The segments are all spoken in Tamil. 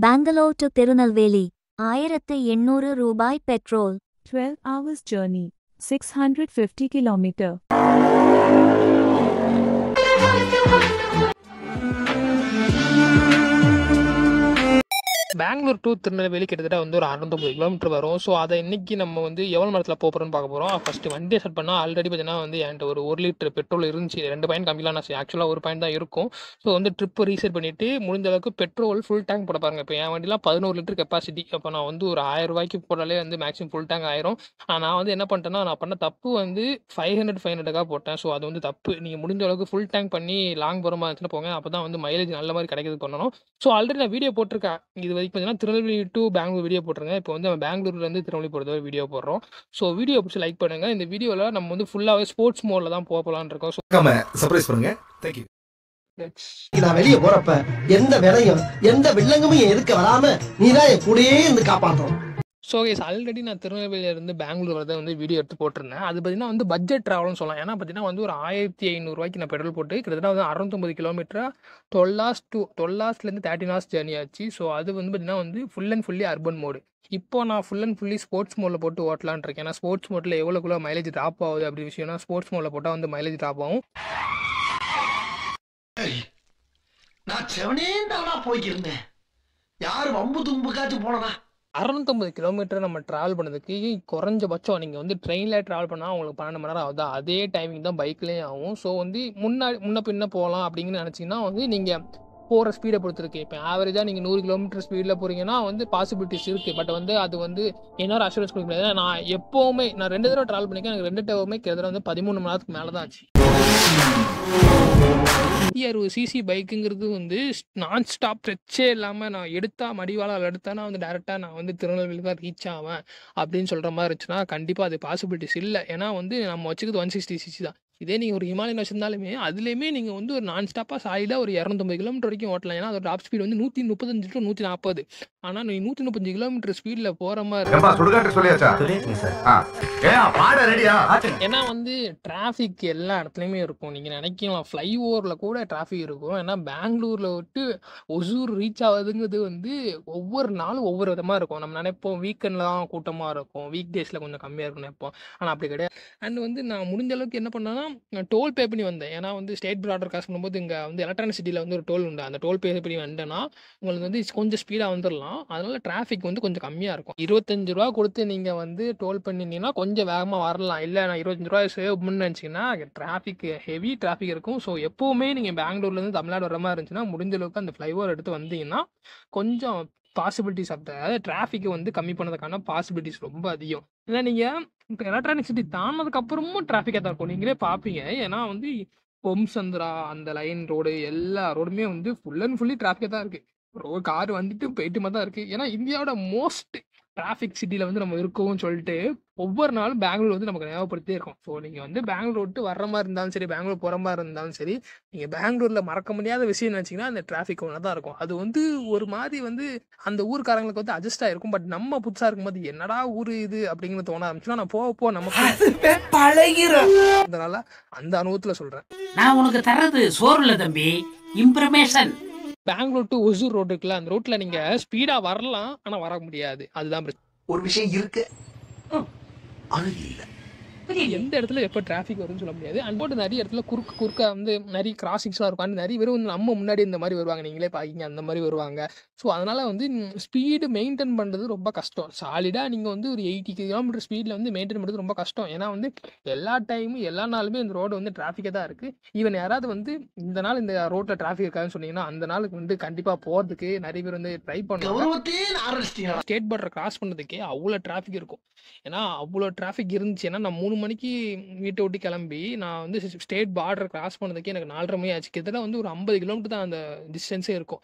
Bangalore to Tirunelveli, 1800 ரூபாய் petrol. 12 hours journey, 650 kilometer. Bangalore to Tirunelveli கிட்டத்தட்ட வந்து ஒரு 650 கிலோமீட்டர் வரும். ஸோ அதை இன்னைக்கு நம்ம வந்து எவ்வளோ நேரத்தில் போகிறோம்னு பார்க்க போகிறோம். ஃபஸ்ட்டு வண்டியை ஸ்டார்ட் பண்ணால் ஆல்ரெடி பார்த்தீங்கன்னா வந்து என்கிட்ட ஒரு 1 லிட்டர் பெட்ரோல் இருந்துச்சு. 2 பாயிண்ட் கம்மிலாம் நான் ஆக்சுவலாக 1 பாயிண்ட் தான் இருக்கும். ஸோ வந்து ட்ரிப்பு ரீசெட் பண்ணிவிட்டு முடிஞ்ச அளவுக்கு பெட்ரோல் ஃபுல் டேங்க் போட பாருங்க. இப்போ என் வண்டிலாம் 11 லிட்டர் கெப்பாசிட்டி. அப்போ நான் வந்து ஒரு 1000 ரூபாய்க்கு போட்டாலே வந்து மேக்ஸிமம் ஃபுல் டேங்க் ஆயிரும். நான் வந்து என்ன பண்ணிட்டேன்னா, நான் பண்ண தப்பு வந்து 500 போட்டேன். ஸோ அது வந்து தப்பு. நீங்கள் முடிஞ்ச அளவுக்கு ஃபுல் டேங்க் பண்ணி லாங் போகிற மாதிரி இருந்துச்சுன்னா போங்க. அப்போ தான் வந்து மைலேஜ் நல்ல மாதிரி கிடைக்கிறது பண்ணணும். ஸோ ஆல்ரெடி நான் வீடியோ போட்டிருக்கேன். இது வரைக்கும் பார்த்தீங்கன்னா திருநெல்வேலி டு பெங்களூர் வீடியோ போட்டிருங்க. இப்போ வந்து நம்ம பெங்களூர்லேருந்து திருநெல்வேலி போகிறது வீடியோ போடுறோம். ஸோ வீடியோ பிடிச்சி லைக் பண்ணுங்கள். இந்த வீடியோவில் நம்ம வந்து ஃபுல்லாகவே ஸ்போர்ட்ஸ் மோடில் தான் போகலான்னு இருக்கோம். ஸோ சர்ப்ரைஸ் பண்ணுங்க. தேங்க்யூ. நான் வெளியே போறப்ப எந்த வேலையும் எந்த வில்லங்கமும் எதுக்க வராம நீதான் என் கூடயே இருந்து காப்பாற்றணும். ஸோ கேஸ் ஆல்ரெடி நான் திருநெல்வேலியிலேருந்து பெங்களூர் வரதை வந்து வீடியோ எடுத்து போட்டிருந்தேன். அது பார்த்தீங்கன்னா வந்து பட்ஜெட் ட்ராவல்னு சொல்லலாம். ஏன்னா பார்த்தீங்கன்னா வந்து ஒரு 1500 ரூபாய்க்கு நான் பெட்ரோல் போட்டு கிட்டத்தட்ட வந்து 650 கிலோமீட்டராக 12 ஹார்ஸ்லேருந்து 13 ஹார்ஸ் ஜேர்னி ஆச்சு. ஸோ அது வந்து பார்த்தீங்கன்னா வந்து full and fully urban mode. இப்போ நான் ஃபுல் அண்ட் ஃபுல்லி ஸ்போர்ட்ஸ் மோடில் போட்டு ஓட்டலான் இருக்கேன். ஏன்னா ஸ்போர்ட்ஸ் மோட்டில் எவ்வளோக்குள்ள மைலேஜ் ட்ராப் ஆகுது அப்படி விஷயம்னா ஸ்போர்ட்ஸ் மோடில் போட்டால் வந்து மைலேஜ் ட்ராப் ஆகும். நான் செவனே தானா போய்க்கிருந்தேன். யாரு வம்பு தும்புக்காச்சும் போனனா 650 கிலோமீட்டர் நம்ம ட்ராவல் பண்ணதுக்கு குறைஞ்சபட்சம் நீங்கள் வந்து ட்ரெயினில் ட்ராவல் பண்ணால் உங்களுக்கு 12 மணி நேரம் ஆகுது. அதே டைமிங் தான் பைக்லேயும் ஆகும். ஸோ வந்து முன்ன பின்ன போகலாம் அப்படின்னு நினச்சிங்கன்னா வந்து நீங்கள் போகிற ஸ்பீடை பொறுத்திருக்கு. இப்போ ஆவரேஜாக நீங்கள் 100 கிலோமீட்டர் ஸ்பீடில் போகிறீங்கன்னா வந்து பாசிபிலிட்டிஸ் இருக்குது. பட் வந்து அது வந்து இன்னொரு அஷூரன்ஸ் கொடுக்க முடியாது. நான் எப்போவுமே நான் 2 தடவை ட்ராவல் பண்ணிக்கேன். எனக்கு 2 தடவையுமே கிட்டத்தட்ட வந்து 13 மணி நேரத்துக்கு மேலே தான் ஆச்சு. 160 சிசி பைக்குங்கிறது வந்து நான் ஸ்டாப் ஸ்ட்ரெச்சே இல்லாமல் நான் மடிவாளால் எடுத்தால் நான் வந்து டேரெக்டாக நான் வந்து திருநெல்வேலி தான் ரீச் ஆவேன் அப்படின்னு சொல்கிற மாதிரி இருந்துச்சுன்னா கண்டிப்பாக அது பாசிபிலிட்டிஸ் இல்லை. ஏன்னா வந்து நம்ம வச்சுக்கிறது 160 சிசி தான். இதே நீங்கள் ஒரு ஹிமாலயன் வச்சிருந்தாலுமே அதுலேயுமே நீங்கள் வந்து ஒரு நான் ஸ்டாப்பாக சாலிடாக ஒரு 250 கிலோமீட்டர் வரைக்கும் ஓட்டலாம். ஏன்னா அதோட டாப் ஸ்பீட் வந்து 135 டு 140. ஆனால் நீ 135 கிலோமீட்டர் ஸ்பீடில் போகிற மாதிரி ஏன்னா வந்து டிராஃபிக் எல்லா இடத்துலையுமே இருக்கும். நீங்கள் நினைக்கலாம் ஃப்ளைஓவரில் கூட டிராஃபிக் இருக்கும். ஏன்னா பெங்களூரில் விட்டு ஒசூர் ரீச் ஆகுதுங்கிறது வந்து ஒவ்வொரு நாளும் ஒவ்வொரு விதமாக இருக்கும். நம்ம நினைப்போம் வீக்கெண்டில் தான் கூட்டமாக இருக்கும், வீக் டேஸில் கொஞ்சம் கம்மியாக இருக்கும்னு நினைப்போம். ஆனால் அப்படி கிடையாது. அண்ட் வந்து நான் முடிஞ்ச அளவுக்கு என்ன பண்ணேன்னா டோல் பே பண்ணி வந்தேன். ஏன்னா வந்து ஸ்டேட் பார்டர் கிராஸ் பண்ணும்போது இங்கே வந்து எலக்ட்ரானிக் சிட்டியில் வந்து ஒரு டோல் உண்டு. அந்த டோல் பே பண்ணி வந்தேன்னா உங்களுக்கு வந்து கொஞ்சம் ஸ்பீடாக வந்துடலாம். அதனால டிராஃபிக் வந்து கொஞ்சம் கம்மியாக இருக்கும். 25 ரூபா கொடுத்து நீங்கள் வந்து டோல் பண்ணிட்டீங்கன்னா கொஞ்சம் வேகமாக வரலாம். இல்லை நான் 25 ரூபா சேவ் பண்ணு நினச்சிங்கன்னா டிராஃபிக் ஹெவி டிராஃபிக் இருக்கும். ஸோ எப்போவுமே நீங்கள் பெங்களூர்லேருந்து தமிழ்நாடு வர மாதிரி இருந்துச்சுன்னா முடிஞ்ச அளவுக்கு அந்த ஃப்ளைஓவர் எடுத்து வந்தீங்கன்னா கொஞ்சம் பாசிபிலிட்டிஸ் அதாவது டிராஃபிக்கை வந்து கம்மி பண்ணதுக்கான பாசிபிலிட்டிஸ் ரொம்ப அதிகம். ஏன்னா நீங்கள் இப்போ எலக்ட்ரானிக் சிட்டி தானதுக்கப்புறமும் டிராஃபிக்காக தான் இருக்கும். நீங்களே பார்ப்பீங்க. ஏன்னா வந்து பொம்சந்திரா அந்த லைன் ரோடு எல்லா ரோடுமே வந்து ஃபுல் அண்ட் ஃபுல்லி டிராஃபிக்காக தான் இருக்குது. கார் வந்துட்டு போயிட்டு மாதிரி தான் இருக்குது. ஏன்னா இந்தியாவோட மோஸ்ட் டிராஃபிக் சிட்டியில் வந்து நம்ம இருக்கோம்னு சொல்லிட்டு ஒவ்வொரு நாளும் பெங்களூர் வந்து நமக்கு ஞாபகப்படுத்தே இருக்கும். ஸோ நீங்கள் வந்து பெங்களூர் விட்டு வர்ற மாதிரி இருந்தாலும் சரி, பெங்களூர் போகிற மாதிரி இருந்தாலும் சரி, நீங்கள் பெங்களூரில் மறக்க முடியாத விஷயம் நினச்சிங்கன்னா அந்த டிராஃபிக் ஒன்று தான் இருக்கும். அது வந்து ஒரு மாதிரி வந்து அந்த ஊருக்காரங்களுக்கு வந்து அட்ஜஸ்ட் ஆகிருக்கும். பட் நம்ம புதுசாக இருக்கும்போது என்னடா ஊர் இது அப்படிங்கிறது தோண ஆரம்பிச்சுன்னா நான் போக நமக்கு பழகிறேன். அதனால அந்த அனுபவத்தில் சொல்கிறேன். நான் உனக்கு தர்றது சோறுல தம்பி, information. Bangalore to Hosur road இருக்குல்ல, அந்த ரோட்டில் நீங்கள் ஸ்பீடாக வரலாம், ஆனால் வர முடியாது. அதுதான் பிரச்சனை. ஒரு விஷயம் இருக்கு, அது இல்ல. எந்த இடத்துல எப்போ டிராஃபிக் வரும்னு சொல்ல முடியாது. அண்ட் போட்டு நிறைய இடத்துல குறுக்க வந்து நிறைய கிராசிங்ஸ்லாம் இருக்கும். அண்ட் நிறைய பேர் வந்து நம்ம முன்னாடி இந்த மாதிரி வருவாங்க, நீங்களே பார்க்கிங்க அந்த மாதிரி வருவாங்க. ஸோ அதனால் வந்து ஸ்பீடு மெயின்டைன் பண்ணுறது ரொம்ப கஷ்டம். சாலிடாக நீங்கள் வந்து ஒரு 80 கிலோமீட்டர் ஸ்பீடில் வந்து மெயின்டைன் பண்ணுறது ரொம்ப கஷ்டம். ஏன்னா வந்து எல்லா டைமும் எல்லா நாளுமே இந்த ரோடு வந்து டிராஃபிக்காக தான் இருக்குது. ஈவன் யாராவது வந்து இந்த நாள் இந்த ரோட்டில் டிராஃபிக் இருக்காதுன்னு சொன்னீங்கன்னா அந்த நாளுக்கு வந்து கண்டிப்பாக போகிறதுக்கு நிறைய பேர் வந்து ட்ரை பண்ணுவாங்க. ஸ்டேட் பார்டர் கிராஸ் பண்ணுறதுக்கே அவ்வளோ டிராஃபிக் இருக்கும். ஏன்னா அவ்வளோ டிராஃபிக் இருந்துச்சுன்னா நான் 3 மணிக்கு வீட்டை விட்டு கிளம்பி நான் வந்து ஸ்டேட் பார்டர் கிராஸ் பண்ணதுக்கே எனக்கு 4:30 மணி ஆச்சு. கிட்டத்தட்ட வந்து ஒரு 50 கிலோமீட்டர் தான் அந்த டிஸ்டன்ஸே இருக்கும்.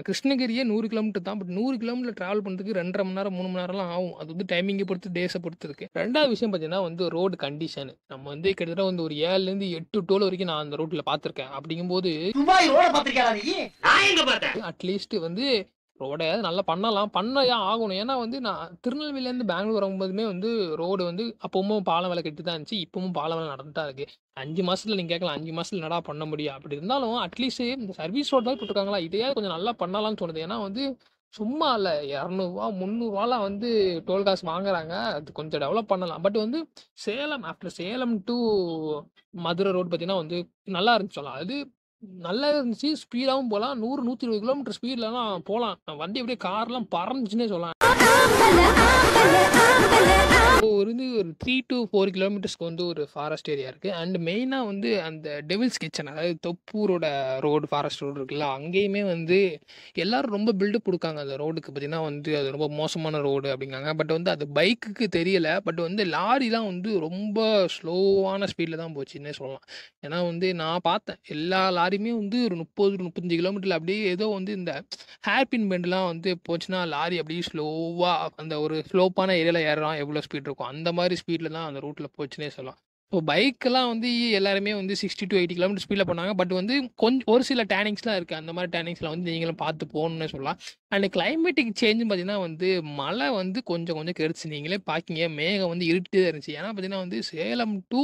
கிருஷ்ணகிரியே 100 கிலோமீட்டர் தான். பட் 100 கிலோமீட்டர் ட்ராவல் பண்ணுறதுக்கு 2.5 மணி நேரம் 3 மணி நேரம்லாம் ஆகும். அது வந்து டைமிங்கை பொறுத்து டேஸை பொறுத்து இருக்குது. ரெண்டாவது விஷயம் பார்த்தீங்கன்னா வந்து ரோடு கண்டிஷன். நம்ம வந்து கிட்டத்தட்ட வந்து ஒரு 7லேருந்து 8 டோல் வரைக்கும் நான் அந்த ரோட்டில் பார்த்துருக்கேன். அப்படிங்கும்போது அட்லீஸ்ட் வந்து ரோடையாவது நல்லா பண்ணையா ஆகணும். ஏன்னா வந்து நான் திருநெல்வேலியிலேருந்து பெங்களூர் வரும்போதுமே வந்து ரோடு வந்து அப்பவும் பாலம் வேலை கட்டி தான் இருந்துச்சு. இப்பவும் பாலம் வேலை நடந்துட்டு தான் இருக்குது. 5 மாதத்தில் நீங்கள் கேட்கலாம் 5 மாதத்தில் என்னடா பண்ண முடியும். அப்படி இருந்தாலும் அட்லீஸ்ட் இந்த சர்வீஸ் ரோடு தான் போட்டிருக்காங்களா, இதையாவது கொஞ்சம் நல்லா பண்ணலாம்னு தோணுது. ஏன்னா வந்து சும்மா இல்ல ரூ. 200 ரூ. 300 வந்து டோல் காசு வாங்குறாங்க. அது கொஞ்சம் டெவலப் பண்ணலாம். பட் வந்து Salem after Salem to Madurai road பார்த்தீங்கன்னா வந்து நல்லா இருந்துச்சு சொல்லலாம். அது நல்லா இருந்துச்சு. ஸ்பீடாவும் போலாம். 100, 120 கிலோமீட்டர் ஸ்பீட்லலாம் போலாம். வண்டி அப்படியே கார்லாம் பறந்துச்சுன்னே சொல்லலாம். ஒரு 3 to 4 கிலோமீட்டர்ஸ்க்கு வந்து ஒரு ஃபாரஸ்ட் ஏரியா இருக்கு. அண்ட் மெயினா வந்து அந்த டெவில்ஸ் கிச்சன் அதாவது தொப்பூரோட ரோடு ஃபாரஸ்ட் ரோடு இருக்குல்ல, அங்கேயுமே வந்து எல்லாரும் ரொம்ப பில்டப் குடுக்காங்க. அந்த ரோடுக்கு பார்த்தீங்கன்னா வந்து அது ரொம்ப மோசமான ரோடு அப்படிங்காங்க. பட் வந்து அது பைக்குக்கு தெரியல. பட் வந்து லாரிலாம் வந்து ரொம்ப ஸ்லோவான ஸ்பீட்ல தான் போச்சுன்னே சொல்லலாம். ஏன்னா வந்து நான் பார்த்தேன். எல்லா லாரியுமே வந்து ஒரு 30, 35 கிலோமீட்டர்ல அப்படியே ஏதோ வந்து இந்த ஹேர்பின் பெண்ட்லாம் வந்து போச்சுன்னா லாரி அப்படியே ஸ்லோவா அந்த ஒரு ஸ்லோப்பான ஏரியால ஏறுறான் எவ்வளோ ஸ்பீட் இருக்கும் அந்த மாதிரி ஸ்பீட்ல தான் அந்த ரூட்ல போச்சுன்னே சொல்லலாம். இப்போ பைக்கெல்லாம் வந்து எல்லாருமே வந்து 60 to 80 கிலோமீட்டர் ஸ்பீடில் பண்ணாங்க. பட் வந்து கொஞ்சம் ஒரு சில டேனிங்ஸ்லாம் இருக்குது. அந்த மாதிரி டேனிங்ஸில் வந்து நீங்களும் பார்த்து போகணுன்னே சொல்லலாம். அண்ட் கிளைமேட்டிக் சேஞ்சுன்னு பார்த்தீங்கன்னா வந்து மழை வந்து கொஞ்சம் கொஞ்சம் கெடுச்சு. நீங்களே பார்க்கிங்க மேகம் வந்து இருட்டே தான் இருந்துச்சு. ஏன்னா பார்த்தீங்கன்னா வந்து சேலம் டு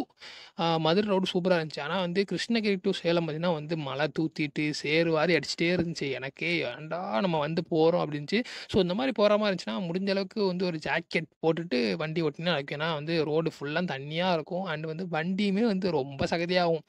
மதுரை ரோடு சூப்பராக இருந்துச்சு. ஆனால் வந்து கிருஷ்ணகிரி டு சேலம் பார்த்தீங்கன்னா வந்து மழை தூத்திட்டு சேறு வாரி அடிச்சுட்டே இருந்துச்சு. எனக்கே ஏன்டா நம்ம வந்து போகிறோம் அப்படின்ச்சு. ஸோ இந்த மாதிரி போகிற மாதிரி இருந்துச்சுன்னா முடிஞ்ச அளவுக்கு வந்து ஒரு ஜாக்கெட் போட்டுட்டு வண்டி ஓட்டினா இருக்கும். ஏன்னா வந்து ரோடு ஃபுல்லாக தண்ணியாக இருக்கும். அண்ட் வந்து வண்டியுமே வந்து ரொம்ப சகதியாகும்.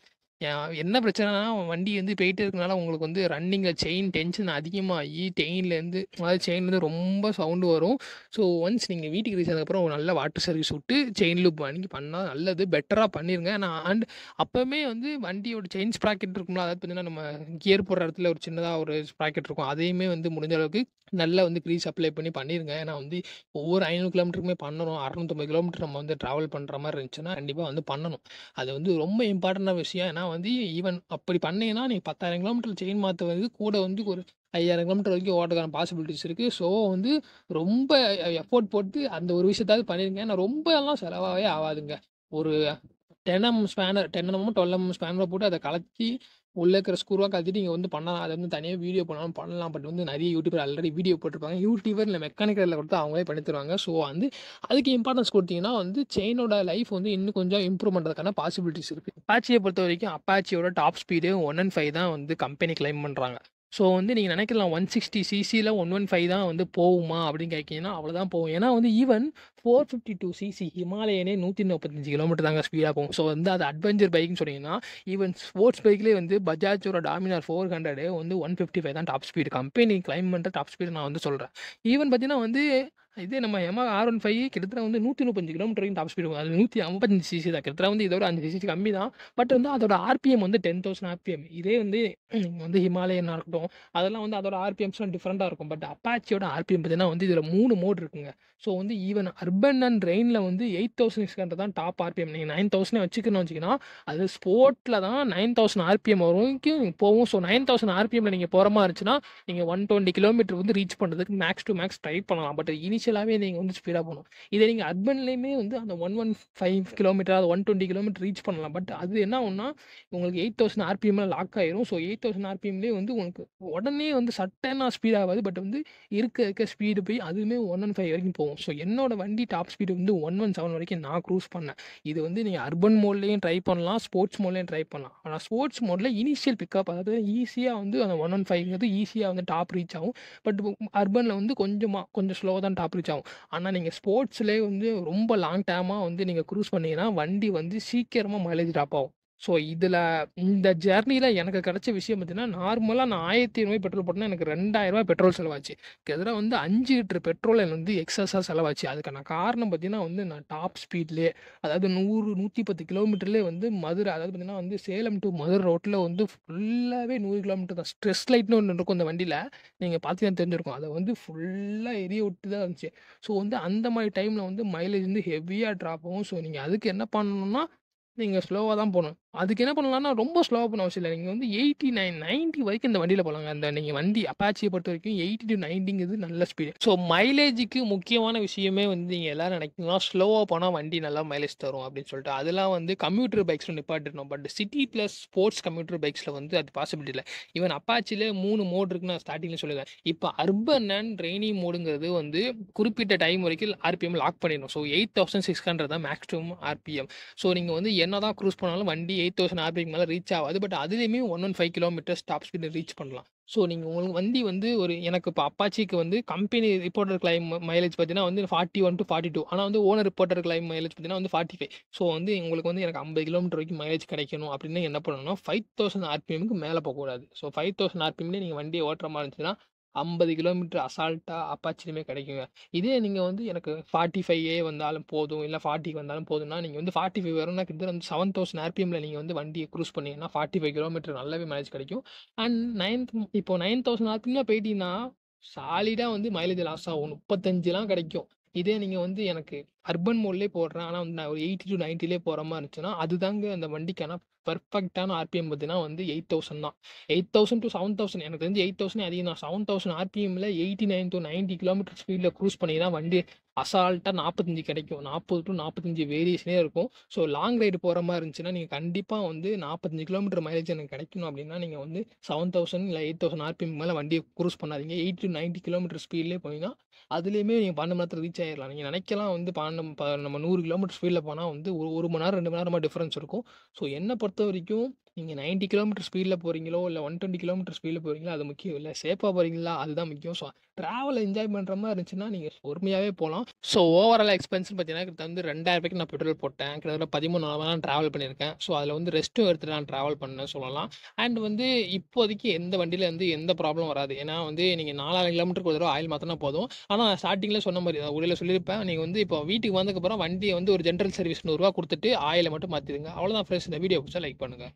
என்ன பிரச்சனைனா வண்டி வந்து போயிட்டே இருக்கனால உங்களுக்கு வந்து ரன்னிங்கில் செயின் டென்ஷன் அதிகமாகி செயின்லேருந்து அதாவது செயின்லேருந்து ரொம்ப சவுண்டு வரும். ஸோ ஒன்ஸ் நீங்கள் வீட்டுக்கு ரீச் ஆனதுக்கப்புறம் ஒரு நல்ல வாட்டர் சர்வீஸ் விட்டு செயின் லூப் வாங்கி பண்ணால் நல்லது. பெட்டராக பண்ணிடுங்க. நான் அண்ட் அப்போவுமே வந்து வண்டியோட செயின் ஸ்ப்ராக்கெட் இருக்கும்ல, அதாவது பார்த்தீங்கன்னா நம்ம கியர் போடுற இடத்துல ஒரு சின்னதாக ஒரு ஸ்ப்ராக்கெட் இருக்கும். அதையுமே வந்து முடிஞ்ச அளவுக்கு நல்லா வந்து க்ரீஸ் அப்ளை பண்ணி பண்ணிடுங்க. ஏன்னா வந்து ஒவ்வொரு 500 கிலோமீட்டருக்குமே பண்ணணும். 650 கிலோமீட்டர் நம்ம வந்து ட்ராவல் பண்ணுற மாதிரி இருந்துச்சுன்னா கண்டிப்பாக வந்து பண்ணணும். அது வந்து ரொம்ப இம்பார்ட்டண்டான விஷயம். ஏன்னா வந்து ஈவன் அப்படி பண்ணீங்கன்னா நீங்கள் 10,000 கிலோமீட்டர் செயின் மாற்றுவது கூட வந்து ஒரு 5,000 கிலோமீட்டர் வரைக்கும் ஓட்டுறதுக்கான பாசிபிலிட்டிஸ் இருக்குது. ஸோ வந்து ரொம்ப எஃபோர்ட் போட்டு அந்த ஒரு விஷயத்தாவது பண்ணிடுங்க. ஏன்னா ரொம்ப எல்லாம் செலவாகவே ஆகாதுங்க. ஒரு 10mm ஸ்பேனர் 10mm 12mm ஸ்பேனரை போட்டு அதை கலத்தி உள்ளே இருக்கிற ஸ்க்ரூவாக கழட்டிட்டு நீங்கள் வந்து பண்ணலாம். அதை வந்து தனியாக வீடியோ பண்ணாலும் பண்ணலாம். பட் வந்து நிறைய யூடியூபர் ஆல்ரெடி வீடியோ போட்டிருப்பாங்க. யூடியூபர் இல்லை மெக்கானிக்கலில் கொடுத்து அவங்களே பண்ணி தருவாங்க. ஸோ வந்து அதுக்கு இம்பார்ட்டன்ஸ் கொடுத்தீங்கன்னா வந்து செயினோட லைஃப் வந்து இன்னும் கொஞ்சம் இம்ப்ரூவ் பண்ணுறதுக்கான பாசிபிலிட்டிஸ் இருக்குது. அப்பாச்சியை பொறுத்த வரைக்கும் அப்பாச்சியோட டாப் ஸ்பீடு 115 தான் வந்து கம்பெனி கிளைம் பண்ணுறாங்க. ஸோ வந்து நீங்கள் நினைக்கலாம் 160 சிசியில் 115 தான் வந்து போகுமா அப்படின்னு கேட்கிங்கன்னா அவ்வளோதான் போகும். ஏன்னா வந்து ஈவன் 452 சிசி ஹிமாலயனே 145 கிலோமீட்டர் தாங்க ஸ்பீடாக போகும். ஸோ வந்து அது அட்வென்ச்சர் பைக்னு சொன்னீங்கன்னா ஈவன் ஸ்போர்ட்ஸ் பைக்லேயே வந்து பஜாஜோட டாமினார் 400 வந்து 155 தான் டாப் ஸ்பீடு. கம்பெனி கிளைம் பண்ணுற டாப் ஸ்பீடு நான் வந்து சொல்கிறேன். ஈவன் பார்த்தீங்கன்னா வந்து இதே நம்ம Yamaha R15 கிட்டத்தட்ட வந்து 135 கிலோமீட்டர் வரைக்கும் டாப் ஸ்பீடு. அது 155 சிசி தான். கிட்டத்தட்ட வந்து இதோட 5 சிசி கம்மி தான். பட் வந்து அதோட ஆர்பிஎம் வந்து 10,000 ஆர்பிஎம். இதே வந்து வந்து ஹிமாலயனாக இருக்கட்டும் அதெல்லாம் வந்து அதோட ஆர்பிஎம்ஸ்லாம் டிஃப்ரெண்ட்டாக இருக்கும். பட் அப்பாச்சியோட ஆர்பிஎம் பார்த்தீங்கன்னா வந்து இதில் 3 மோட் இருக்குங்க. ஸோ வந்து ஈவன் அர்பன் அண்ட் ரெயினில் வந்து 8,600 தான் டாப் ஆர்பிஎம். நீங்கள் 9,000 வச்சுக்கணும்னா அது ஸ்போர்ட்டில் தான் 9,000 ஆர்பிஎம் வரைக்கும் போகும். ஸோ 9,000 ஆர்பிஎம்ல நீங்கள் போகிற மாதிரி இருந்துச்சுன்னா நீங்கள் 120 கிலோமீட்டர் வந்து ரீச் பண்ணுறதுக்கு மேக்ஸ் டு மேக்ஸ் ட்ரை பண்ணலாம். பட் இனிஷியலாகவே நீங்கள் வந்து ஸ்பீடாக போகணும். இதே நீங்கள் அர்பன்லேயுமே வந்து அந்த 115 கிலோமீட்டர் அது 120 கிலோமீட்டர் ரீச் பண்ணலாம். பட் அது என்ன ஆகும்னா உங்களுக்கு 8,000 ஆர்பிஎம்ல லாக் ஆயிரும். ஸோ 8,000 ஆர்பிஎம்லேயே வந்து உங்களுக்கு உடனே வந்து சட்டனா ஸ்பீட் ஆகாது. பட் வந்து இருக்க ஸ்பீடு போய் அதுவுமே 115 வரைக்கும் போகும். ஸோ என்னோட வண்டி டாப் ஸ்பீடு வந்து 117 வரைக்கும் நான் க்ரூஸ் பண்ணேன். இது வந்து நீங்கள் அர்பன் மோட்லேயும் ட்ரை பண்ணலாம், ஸ்போர்ட்ஸ் மோட்லேயும் ட்ரை பண்ணலாம். ஆனால் ஸ்போர்ட்ஸ் மோடில் இனிஷியல் பிக்கப் அதாவது ஈஸியாக வந்து அந்த 115 ஈஸியாக வந்து டாப் ரீச் ஆகும். பட் அர்பனில் வந்து கொஞ்சம் ஸ்லோவாக தான் டாப் ரீச் ஆகும். ஆனால் நீங்கள் ஸ்போர்ட்ஸ்லேயே வந்து ரொம்ப லாங் டேர்மாக வந்து நீங்கள் க்ரூஸ் பண்ணீங்கன்னா வண்டி வந்து சீக்கிரமாக மைலேஜ் ட்ராப் ஆகும். ஸோ இதில் இந்த ஜர்னியில் எனக்கு கிடைச்ச விஷயம் பார்த்தீங்கன்னா நார்மலாக நான் 1,500 பெட்ரோல் போட்டேன்னா எனக்கு 2,000 பெட்ரோல் செலவாச்சு. கிட்டத்தட்ட வந்து 5 லிட்டர் பெட்ரோல் எனக்கு வந்து எக்ஸஸாக செலவாச்சு. அதுக்கான காரணம் பார்த்தீங்கன்னா வந்து நான் டாப் ஸ்பீட்லேயே அதாவது 100, 110 கிலோமீட்டர்லேயே வந்து மதுரை அதாவது பார்த்தீங்கன்னா வந்து சேலம் டு மதுரை ரோட்டில் வந்து ஃபுல்லாகவே 100 கிலோமீட்டர் தான். ஸ்ட்ரெஸ் லைட்னு ஒன்று இருக்கும் அந்த வண்டியில், நீங்கள் பார்த்தீங்கன்னா தெரிஞ்சிருக்கும். அதை வந்து ஃபுல்லாக எரிய விட்டு தான் இருந்துச்சு. ஸோ வந்து அந்த மாதிரி டைமில் வந்து மைலேஜ் வந்து ஹெவியாக ட்ராப் ஆகும். ஸோ நீங்கள் அதுக்கு என்ன பண்ணணும்னா நீங்கள் ஸ்லோவாக தான் போகணும். அதுக்கு என்ன பண்ணலாம்னா ரொம்ப ஸ்லோவாக போகணும் அவசியம் இல்லை. நீங்கள் வந்து 89, 90 வரைக்கும் இந்த வண்டியில் போகலாங்க. அந்த நீங்கள் வண்டி அப்பாச்சியை பொறுத்த வரைக்கும் 80 to 90ங்கிறது நல்ல ஸ்பீடு. ஸோ மைலேஜுக்கு முக்கியமான விஷயமே வந்து நீங்கள் எல்லோரும் நினைக்கலாம் ஸ்லோவாக போனால் வண்டி நல்லா மைலேஜ் தரும் அப்படின்னு சொல்லிட்டு. அதெல்லாம் வந்து கம்யூட்டர் பைக்ஸில் நிப்பாட்டிடணும். But city plus sports commuter பைக்ஸில் வந்து அது பாசிபிலிட்டி இல்லை. ஈவன் அப்பாச்சியில் 3 மோட் இருக்குன்னு நான் ஸ்டார்டிங்கில் சொல்லுவேன். இப்போ அர்பன் அண்ட் ரெய்னி மோடுங்கிறது வந்து குறிப்பிட்ட டைம் வரைக்கும் ஆர்பிஎம் லாக் பண்ணிடணும். ஸோ 8,600 தான் மேக்ஸிமம் ஆர்பிஎம். ஸோ நீங்கள் வந்து என்ன தான் க்ரூஸ் பண்ணாலும் வண்டி 8000 ஆர்பிஎம் மேலே ரீச் ஆகாது. பட் அதுலேயுமே 115 கிலோமீட்டர் டாப் ஸ்பீடு ரீச் பண்ணலாம். ஸோ நீங்கள் உங்களுக்கு வண்டி வந்து ஒரு எனக்கு இப்போ அப்பாச்சிக்கு வந்து கம்பெனி ரிப்போர்ட்டர் கிளைம் மைலேஜ் பார்த்தீங்கன்னா வந்து 41 to 42. ஆனால் வந்து ஓனர் ரிப்போர்ட்டர் கிளைம் மைலேஜ் பார்த்தீங்கன்னா வந்து 45. ஸோ வந்து உங்களுக்கு வந்து எனக்கு 50 கிலோமீட்டர் வரைக்கும் மைலேஜ் கிடைக்கணும் அப்படின்னு என்ன பண்ணணும்னா 5000 ஆர்பிஎம்க்கு மேலே போகக்கூடாது. ஸோ 5000 ஆர்பிஎம்லேயே நீங்கள் வண்டியை ஓட்டுற மாதிரி இருந்துச்சுன்னா 50 கிலோமீட்டர் அசால்ட்டாக அப்பாச்சிலுமே கிடைக்குங்க. இதே நீங்கள் வந்து எனக்கு 45 வந்தாலும் போதும், இல்லை 40 வந்தாலும் போதும்னா நீங்கள் வந்து 45 வரும்னா கிட்டத்தட்ட வந்து 7000 ஆர்பிஎம்மில் நீங்கள் வந்து வண்டியை க்ரூஸ் பண்ணீங்கன்னா 45 கிலோமீட்டர் நல்லாவே மைலேஜ் கிடைக்கும். அண்ட் இப்போ 9000 ஆர்பிஎம்ல போயிட்டீங்கன்னா சாலிடாக வந்து மைலேஜ் லாஸ் ஆகும், 35லாம் கிடைக்கும். இதே நீங்கள் வந்து எனக்கு அர்பன் மோட்லேயே போடுறேன், ஆனால் வந்து நான் ஒரு 80 to 90லே போகிற மாதிரி இருந்துச்சுன்னா அதுதாங்க அந்த வண்டிக்கான பர்ஃபெக்டான ஆர்பிஎம் பார்த்தீங்கன்னா வந்து 8000 தான். 8000 to 7000 எனக்கு தெரிஞ்சு 8000 அதிகம் தான். 7000 ஆர்பிஎம்மில் 89 to 90 கிலோமீட்டர் ஸ்பீடில் க்ரூஸ் பண்ணி தான் வண்டி அசால்ட்டாக 45 கிடைக்கும். 40 to 45 வேரியேஷனே இருக்கும். ஸோ லாங் ரைடு போகிற மாதிரி இருந்துச்சுன்னா நீங்கள் கண்டிப்பாக வந்து 45 கிலோமீட்டர் மைலேஜ் எனக்கு கிடைக்கணும் அப்படின்னா நீங்கள் வந்து 7000 இல்லை 8000 ஆர்பிஎம் மேலே வண்டியை க்ரூஸ் பண்ணாதீங்க. 80 to 90 கிலோமீட்டர் ஸ்பீட்லேயே போனீங்கன்னா அதுலேயுமே நீங்கள் 12 மணி நேரத்தில் ரீச் ஆகிடலாம். நீங்கள் நினைக்கலாம் வந்து நம்ம 100 கிலோமீட்டர் ஸ்பீடில் போனால் வந்து ஒரு மணி நேரம் 2 மணி நேரமாக டிஃப்ரென்ஸ் இருக்கும். ஸோ என்னை பொறுத்த வரைக்கும் நீங்கள் 90 கிலோமீட்டர் ஸ்பீடில் போகிறீங்களோ இல்லை 120 கிலோமீட்டர் ஸ்பீடில் போகிறீங்களோ அது முக்கியம் இல்லை, சேஃபாக போகிறீங்களா அதுதான் முக்கியம். ஸோ ட்ராவலை என்ஜாய் பண்ணுற மாதிரி இருந்துச்சுன்னா நீங்கள் பொறுமையாகவே போகலாம். ஸோ ஓவரால் எக்ஸ்பென்ஸ் பார்த்தீங்கன்னா கிட்ட வந்து 2000 ரூபாய்க்கு நான் பெட்ரோல் போட்டேன். கிட்டத்தட்ட 13 நாள் நான் ட்ராவல் பண்ணியிருக்கேன். ஸோ அதில் வந்து ரெஸ்ட்டும் எடுத்துகிட்டு நான் ட்ராவல் பண்ணேன் சொல்லலாம். அண்ட் வந்து இப்போதைக்கு எந்த வண்டியில் வந்து எந்த ப்ராப்ளம் வராது. ஏன்னா வந்து நீங்கள் 4000 கிலோமீட்டருக்கு ஒரு தடவை ஆயில் மாற்றினா போதும். ஆனால் ஸ்டார்டிங்கில் சொன்ன மாதிரி உடையில சொல்லியிருப்பேன், நீங்கள் வந்து இப்போ வீட்டுக்கு வந்ததுக்கப்புறம் வண்டியை வந்து ஒரு ஜென்ரல் சர்வீஸ் 100 ரூபா கொடுத்துட்டு ஆயிலை மட்டும் மாற்றிடுங்க. அவ்வளோதான் ஃப்ரெண்ட்ஸ். இந்த வீடியோ பிடிச்சா லைக் பண்ணுங்கள்.